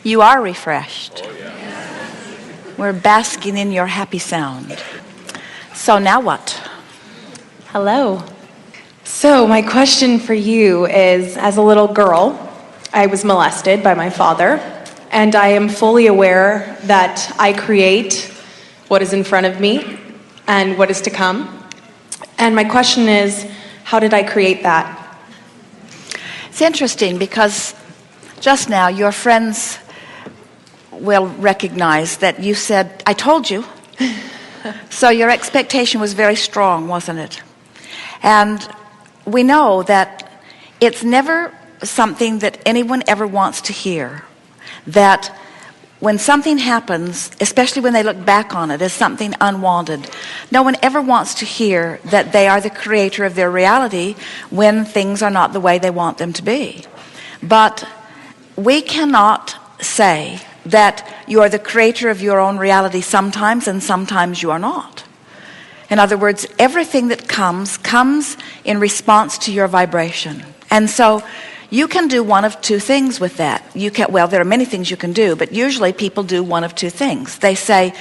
You are refreshed. We're basking in your happy sound. So now what? Hello. So my question for you is, as a little girl, I was molested by my father, and I am fully aware that I create what is in front of me and what is to come. And my question is, how did I create that? It's interesting because just now your friends will recognize that you said, I told you. So your expectation was very strong, wasn't it? And we know that it's never something that anyone ever wants to hear, that when something happens, especially when they look back on it as something unwanted, no one ever wants to hear that they are the creator of their reality when things are not the way they want them to be. But we cannot say that you are the creator of your own reality sometimes and sometimes you are not. In other words, everything that comes in response to your vibration. And so you can do one of two things with that. There are many things you can do, but usually people do one of two things. They say,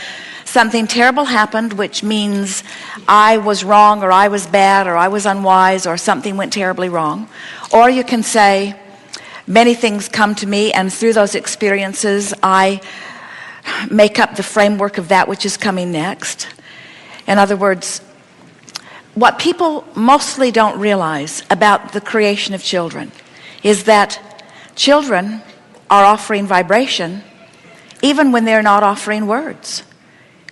something terrible happened, which means I was wrong or I was bad or I was unwise or something went terribly wrong. Or you can say, many things come to me, and through those experiences, I make up the framework of that which is coming next. In other words, what people mostly don't realize about the creation of children is that children are offering vibration even when they're not offering words.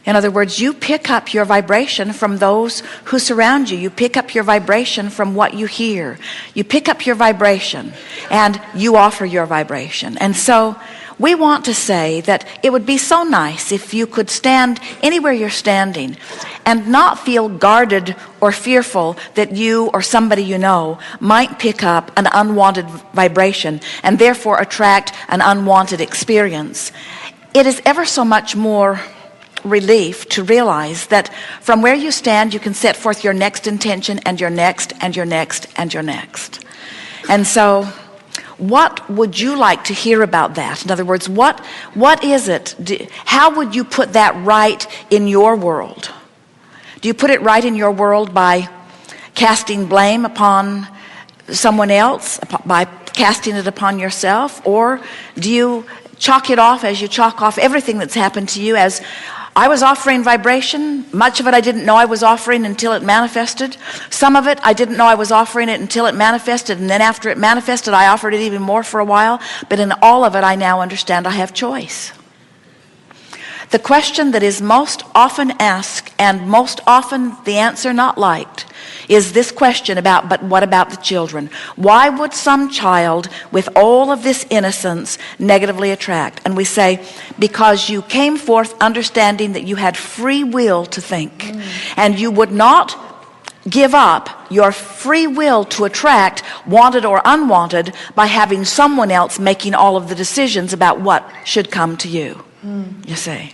In other words, you pick up your vibration from those who surround you. You pick up your vibration from what you hear. You pick up your vibration and you offer your vibration. And so we want to say that it would be so nice if you could stand anywhere you're standing and not feel guarded or fearful that you or somebody you know might pick up an unwanted vibration and therefore attract an unwanted experience. It is ever so much more relief to realize that from where you stand you can set forth your next intention and your next and your next and your next. And so what would you like to hear about that? In other words, what is it? How would you put that right in your world? Do you put it right in your world by casting blame upon someone else, by casting it upon yourself? Or do you chalk it off as you chalk off everything that's happened to you as I was offering vibration. Much of it I didn't know I was offering until it manifested. Some of it I didn't know I was offering it until it manifested, and then after it manifested I offered it even more for a while. But in all of it I now understand I have choice. The question that is most often asked and most often the answer not liked is this question about, but what about the children? Why would some child with all of this innocence negatively attract? And we say, because you came forth understanding that you had free will to think, and you would not give up your free will to attract, wanted or unwanted, by having someone else making all of the decisions about what should come to you. You see.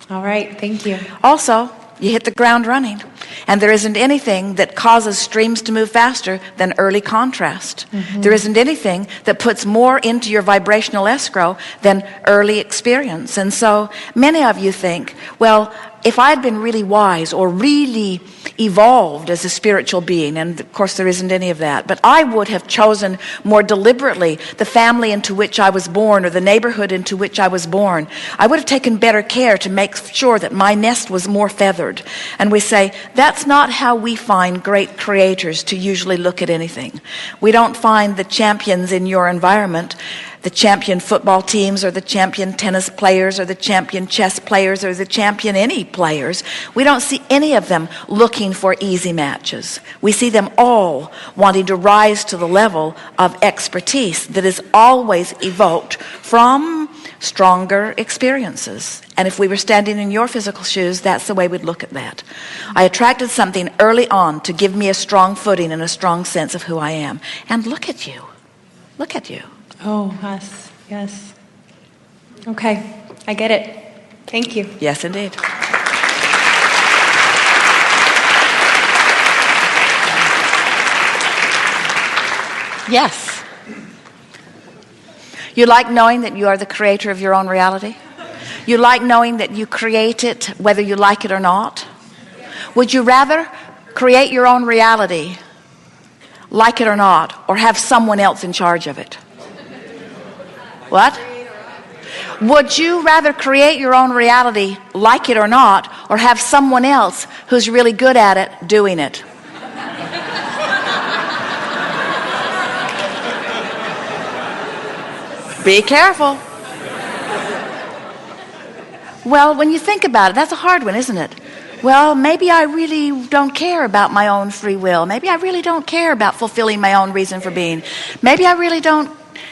All right, thank you. Also, you hit the ground running. And there isn't anything that causes streams to move faster than early contrast. There isn't anything that puts more into your vibrational escrow than early experience. And so many of you think, well, if I had been really wise or really evolved as a spiritual being, and of course there isn't any of that, but I would have chosen more deliberately the family into which I was born or the neighborhood into which I was born. I would have taken better care to make sure that my nest was more feathered. And we say, that's not how we find great creators to usually look at anything. We don't find the champions in your environment, the champion football teams or the champion tennis players or the champion chess players or the champion any players. We don't see any of them looking for easy matches. We see them all wanting to rise to the level of expertise that is always evoked from stronger experiences. And if we were standing in your physical shoes, that's the way we'd look at that. I attracted something early on to give me a strong footing and a strong sense of who I am. And look at you. Look at you. Oh, yes, yes. Okay, I get it. Thank you. Yes, indeed. Yes. You like knowing that you are the creator of your own reality? You like knowing that you create it whether you like it or not? Would you rather create your own reality, like it or not, or have someone else in charge of it? What? Would you rather create your own reality, like it or not, or have someone else who's really good at it doing it? Be careful. Well, when you think about it, that's a hard one, isn't it? Well, maybe I really don't care about my own free will. Maybe I really don't care about fulfilling my own reason for being. Maybe I really don't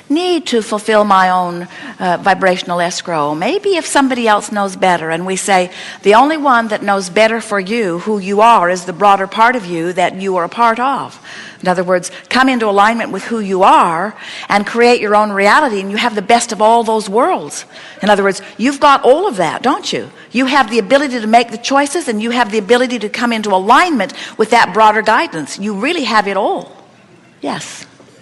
need to fulfill my own vibrational escrow. Maybe if somebody else knows better, and we say the only one that knows better for you who you are is the broader part of you that you are a part of. In other words, come into alignment with who you are and create your own reality, and you have the best of all those worlds. In other words, you've got all of that, don't you? You have the ability to make the choices, and you have the ability to come into alignment with that broader guidance. You really have it all. Yes.